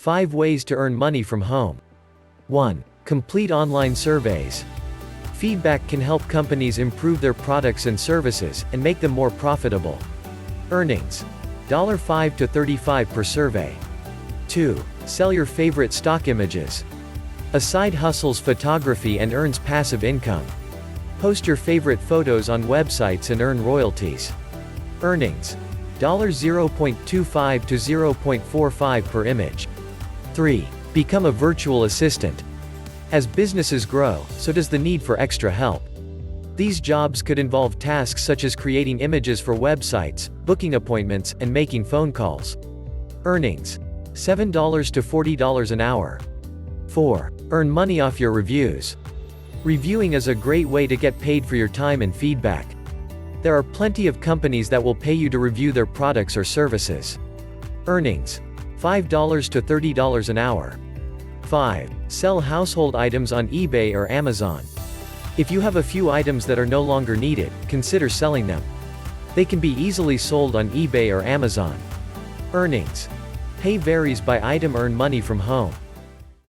5 ways to earn money from home. 1. Complete online surveys. Feedback can help companies improve their products and services, and make them more profitable. Earnings. $5 to $35 per survey. 2. Sell your favorite stock images. A side hustles photography and earns passive income. Post your favorite photos on websites and earn royalties. Earnings. $0.25 to $0.45 per image. 3. Become a virtual assistant. As businesses grow, so does the need for extra help. These jobs could involve tasks such as creating images for websites, booking appointments, and making phone calls. Earnings. $7 to $40 an hour. 4. Earn money off your reviews. Reviewing is a great way to get paid for your time and feedback. There are plenty of companies that will pay you to review their products or services. Earnings. $5 to $30 an hour. 5. Sell household items on eBay or Amazon. If you have a few items that are no longer needed, consider selling them. They can be easily sold on eBay or Amazon. Earnings. Pay varies by item. Earn money from home.